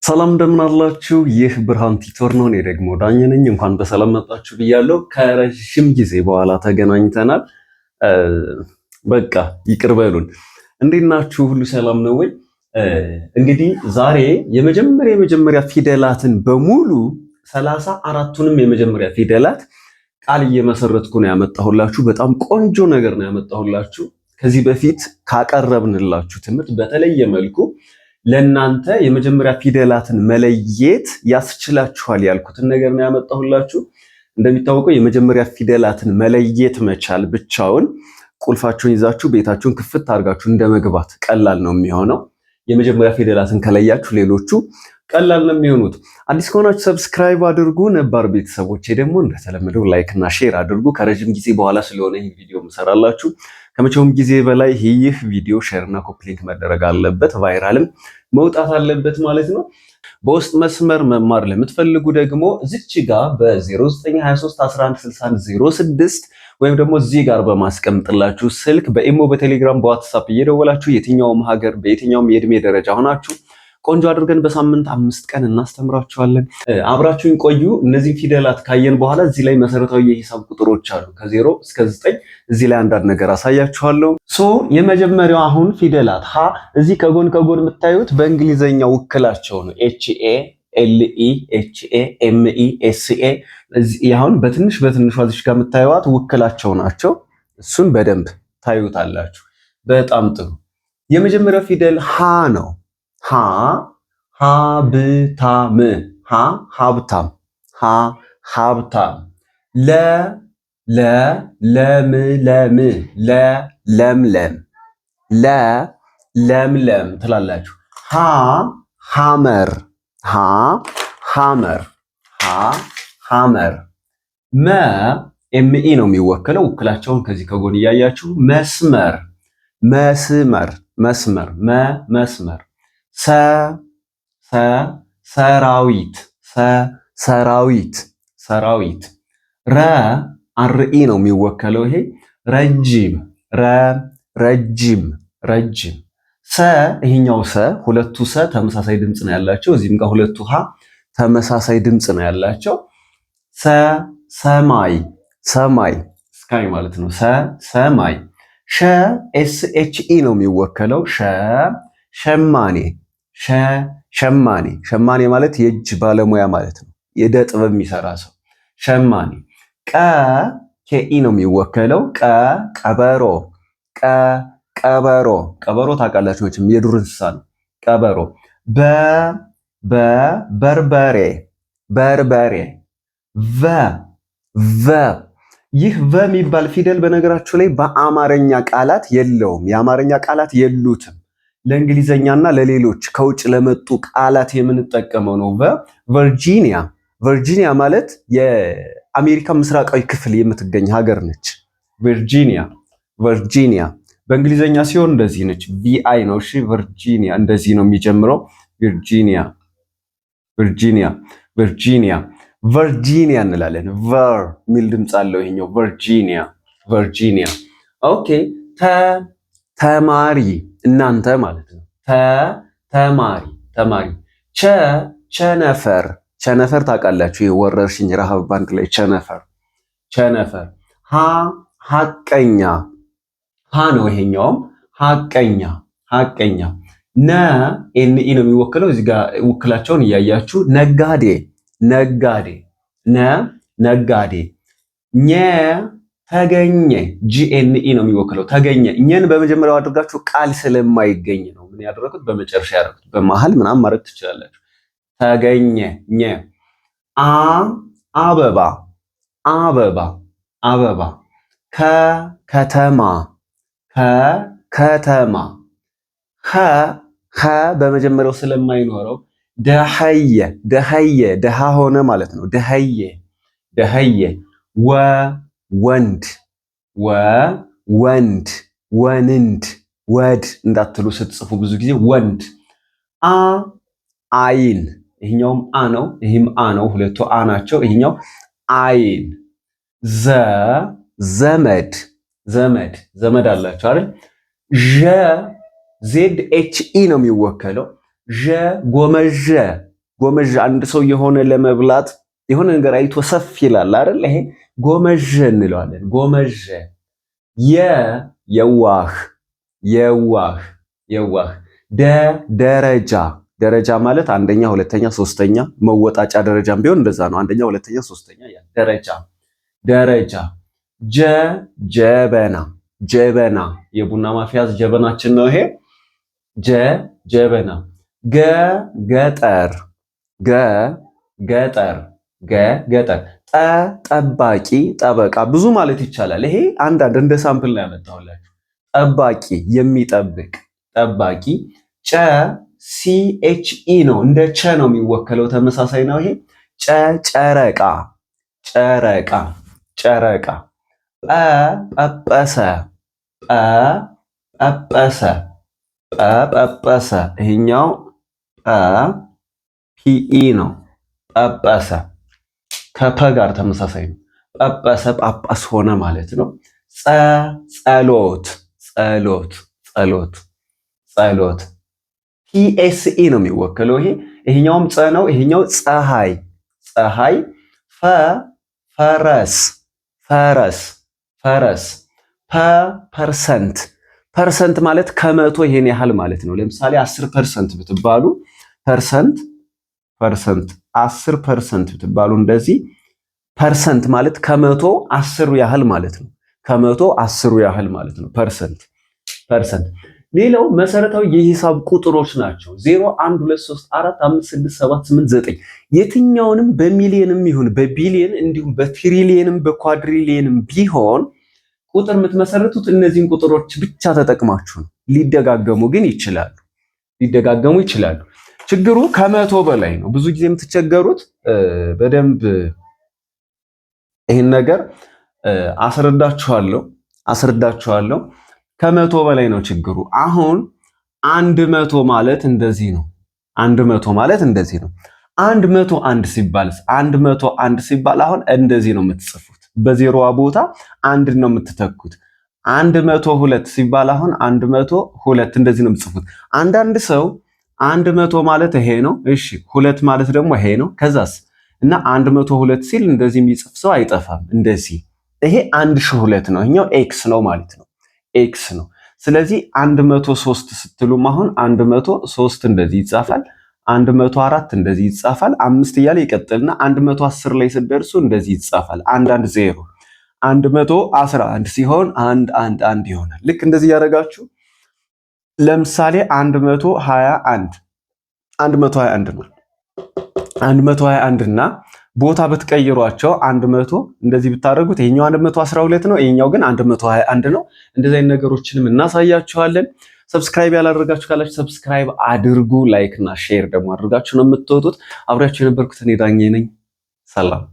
ሰላም እንደምን አላችሁ? ይህ ብርሃን ቲቶር ነው። እኔ ደግሞ ዳኝ ነኝ። እንኳን በሰላም መጣችሁ ብያለሁ። ከረጅም ጊዜ በኋላ ተገናኝተናል። በቃ ይቅር በሉን። እንዴት ናችሁ? ሁሉ ሰላም ነው ወይ? እንግዲህ ዛሬ የመጀመሪያ ፊደላትን በሙሉ 34ቱንም የመጀመሪያ ፊደላት ቃል እየመሰረትኩ ነው ያመጣሁላችሁ። በጣም ቆንጆ ነገር ነው ያመጣሁላችሁ። ከዚህ በፊት ካቀረብንላችሁ ትምህርት በተለየ መልኩ ለእናንተ የመጀመሪያ ፊደላትን መለየት ያስችላችኋል ያልኩትን ነገር ነው ያመጣሁላችሁ። እንደሚታወቀው የመጀመሪያ ፊደላትን መለየት መቻል ብቻውን ቁልፋችሁን ይዛችሁ ቤታችሁን ክፍት አድርጋችሁ እንደመግባት ቀላል ነው የሚሆነው። የመጀመሪያ ፊደላትን ከለያችሁ ሌሎቹ ቀላል ነው የሚሆኑት። አዲስ ከሆናችሁ ሰብስክራይብ አድርጉ። ነባር ቤተሰቦቼ ደግሞ እንደተለመደው ላይክ እና ሼር አድርጉ። ከረጅም ጊዜ በኋላ ስለሆነ ይህ ቪዲዮ የምሰራላችሁ ከመቼውም ጊዜ በላይ ይህ ቪዲዮ ሼር እና ኮፒ ሊንክ መደረግ አለበት፣ ቫይራልም መውጣት አለበት ማለት ነው። በውስጥ መስመር መማር ለምትፈልጉ ደግሞ እዚች ጋር በ0923116106 ወይም ደግሞ እዚህ ጋር በማስቀምጥላችሁ ስልክ በኢሞ፣ በቴሌግራም፣ በዋትሳፕ እየደወላችሁ የትኛውም ሀገር በየትኛውም የእድሜ ደረጃ ሆናችሁ ቆንጆ አድርገን በሳምንት 5 ቀን እናስተምራችኋለን። አብራችሁን ቆዩ። እነዚህ ፊደላት ካየን በኋላ እዚህ ላይ መሰረታዊ የሂሳብ ቁጥሮች አሉ ከ0 እስከ 9። እዚህ ላይ አንዳንድ ነገር አሳያችኋለሁ። የመጀመሪያው አሁን ፊደላት ሀ እዚህ ከጎን የምታዩት በእንግሊዘኛ ውክላቸው ነው። ኤችኤ፣ ኤልኢ፣ ኤችኤ፣ ኤምኢ፣ ኤስኤ። አሁን በትንሿ እዚህ ጋር የምታዩት ውክላቸው ናቸው። እሱን በደንብ ታዩታላችሁ። በጣም ጥሩ። የመጀመሪያው ፊደል ሀ ነው። ሀብታም፣ ሀብታም፣ ሀብታም። ለምለም፣ ለምለም፣ ለምለም ትላላችሁ። ሐመር፣ ሐመር፣ ሐመር። ኤምኢ ነው የሚወክለው። ውክላቸውን ከዚህ ከጎን እያያችሁ መስመር፣ መስመር፣ መስመር፣ መስመር። ሰራዊት፣ ሰራዊት፣ ሰራዊት። አርኢ ነው የሚወከለው። ይሄ ረጅም፣ ረጅም፣ ረጅም። ይሄኛው ሁለቱ ተመሳሳይ ድምፅ ነው ያላቸው። እዚህም ጋር ሁለቱ ተመሳሳይ ድምፅ ነው ያላቸው። ሰማይ፣ ሰማይ፣ ስካይ ማለት ነው። ሰማይ። ኤስኤችኢ ነው የሚወከለው። ሸማኔ፣ ሸማኔ፣ ሸማኔ ማለት የእጅ ባለሙያ ማለት ነው። የእደ ጥበብ የሚሰራ ሰው ሸማኔ። ኬኢ ነው የሚወከለው። ቀበሮ፣ ቀበሮ፣ ቀበሮ ታውቃላችሁ መቼም የዱር እንስሳ ነው። ቀበሮ። በርበሬ፣ በርበሬ። ይህ የሚባል ፊደል በነገራችሁ ላይ በአማርኛ ቃላት የለውም። የአማርኛ ቃላት የሉትም። ለእንግሊዘኛና ለሌሎች ከውጭ ለመጡ ቃላት የምንጠቀመው ነው። ቨርጂኒያ፣ ቨርጂኒያ ማለት የአሜሪካ ምስራቃዊ ክፍል የምትገኝ ሀገር ነች። ቨርጂኒያ፣ ቨርጂኒያ። በእንግሊዘኛ ሲሆን እንደዚህ ነች። ቪአይ ነው። እሺ፣ ቨርጂኒያ እንደዚህ ነው የሚጀምረው። ቨርጂኒያ፣ ቨርጂኒያ፣ ቨርጂኒያ፣ ቨርጂኒያ እንላለን። ቨር የሚል ድምፅ አለው ይሄኛው። ቨርጂኒያ፣ ቨርጂኒያ። ኦኬ። ተማሪ፣ እናንተ ማለት ነው። ተማሪ፣ ተማሪ። ቸነፈር፣ ቸነፈር ታውቃላችሁ። የወረርሽኝ ረሃብ ባንክ ላይ ቸነፈር፣ ቸነፈር። ሐቀኛ፣ ነው ይሄኛውም። ሐቀኛ፣ ሐቀኛ። ኤንኢ ነው የሚወክለው። እዚህ ጋር ውክላቸውን እያያችሁ። ነጋዴ፣ ነጋዴ፣ ነጋዴ። ተገኘ፣ ጂኤንኢ ነው የሚወክለው። ተገኘ። እኛን በመጀመሪያው አድርጋችሁ ቃል ስለማይገኝ ነው ምን ያደረኩት በመጨረሻ ያደረኩት። በመሃል ምናምን ማድረግ ትችላላችሁ። ተገኘ። አበባ፣ አበባ፣ አበባ። ከተማ፣ ከተማ። በመጀመሪያው ስለማይኖረው ደኸየ፣ ደኸየ፣ ደሃ ሆነ ማለት ነው። ደኸየ፣ ደኸየ። ወንድ፣ ወንድ፣ ወንድ፣ ወድ እንዳትሉ ስትጽፉ ብዙ ጊዜ ወንድ። አይን፣ ይሄኛውም ነው፣ ይሄም ነው። ሁለቱ ናቸው። ይሄኛው አይን። ዘመድ፣ ዘመድ፣ ዘመድ አላቸው አይደል? ዜድ ኤች ኢ ነው የሚወከለው። ጎመዠ፣ ጎመዥ አንድ ሰው የሆነ ለመብላት የሆነ ነገር አይቶ ሰፍ ይላል አይደል? ይሄ ጎመዥ እንለዋለን። ጎመዥ የዋህ የዋህ የዋህ ደረጃ ደረጃ ማለት አንደኛ፣ ሁለተኛ፣ ሶስተኛ መወጣጫ ደረጃም ቢሆን እንደዛ ነው። አንደኛ፣ ሁለተኛ፣ ሶስተኛ ያ ደረጃ ደረጃ ጀበና ጀበና የቡና ማፍያዝ ጀበናችን ነው ይሄ ጀበና ገጠር ገጠር ገጠር ጠባቂ ጠበቃ ብዙ ማለት ይቻላል። ይሄ አንዳንድ እንደ ሳምፕል ላይ ያመጣሁላችሁ። ጠባቂ የሚጠብቅ ጠባቂ CHE ነው እንደ ቸ ነው የሚወከለው ተመሳሳይ ነው። ይሄ ጨረቃ ጨረቃ ጨረቃ ጰጰሰ ጰጰሰ ጰጰሰ ይሄኛው PE ነው። ጰጰሰ ከፐ ጋር ተመሳሳይ ነው። ጰጰሰ ጳጳስ ሆነ ማለት ነው። ጸሎት ጸሎት ጸሎት ጸሎት PSE ነው የሚወከለው። ይሄኛውም ጸ ነው። ይሄኛው ፀሐይ ፀሐይ ፈረስ ፈረስ ፈረስ ፐርሰንት ማለት ከመቶ ይሄን ያህል ማለት ነው። ለምሳሌ 10% ብትባሉ ፐርሰንት 10% ብትባሉ እንደዚህ ፐርሰንት ማለት ከመቶ 10 ያህል ማለት ነው። ከመቶ 10 ያህል ማለት ነው ፐርሰንት። ሌላው መሰረታዊ የሂሳብ ቁጥሮች ናቸው። 0 1 2 3 4 5 6 7 8 9 የትኛውንም በሚሊየንም ይሁን በቢሊየን እንዲሁም በትሪሊየንም በኳድሪሊየንም ቢሆን ቁጥር የምትመሰርቱት እነዚህን ቁጥሮች ብቻ ተጠቅማችሁ ነው። ሊደጋገሙ ይችላሉ። ችግሩ ከመቶ በላይ ነው። ብዙ ጊዜ የምትቸገሩት በደንብ ይህን ነገር አስረዳችኋለሁ። ከመቶ በላይ ነው ችግሩ። አሁን 100 ማለት እንደዚህ ነው። 101 ሲባል አሁን እንደዚህ ነው የምትጽፉት። በዜሮዋ ቦታ አንድ ነው የምትተኩት። 102 ሲባል አሁን 102 እንደዚህ ነው የምትጽፉት። አንዳንድ ሰው 100 ማለት ይሄ ነው። እሺ 2 ማለት ደግሞ ይሄ ነው። ከዛስ እና 102 ሲል እንደዚህ የሚጽፍ ሰው አይጠፋም። እንደዚህ ይሄ 1002 ነው። ይሄኛው ኤክስ ነው ማለት ነው። ኤክስ ነው። ስለዚህ 103 ስትሉም አሁን 103 እንደዚህ ይጻፋል። 104 እንደዚህ ይጻፋል። 5 እያለ ይቀጥልና 110 ላይ ስትደርሱ እንደዚህ ይጻፋል። 0 111 ሲሆን 111 ይሆናል። ልክ እንደዚህ ያደረጋችሁ ለምሳሌ 121 ነው። 121 እና ቦታ ብትቀይሯቸው 100 እንደዚህ ብታደርጉት ይሄኛው 112 ነው፣ ይሄኛው ግን 121 ነው። እንደዚህ አይነት ነገሮችንም እናሳያችኋለን። ሰብስክራይብ ያላደረጋችሁ ካላችሁ ሰብስክራይብ አድርጉ። ላይክ እና ሼር ደግሞ አድርጋችሁ ነው የምትወጡት። አብራችሁ የነበርኩት እኔ ዳኜ ነኝ። ሰላም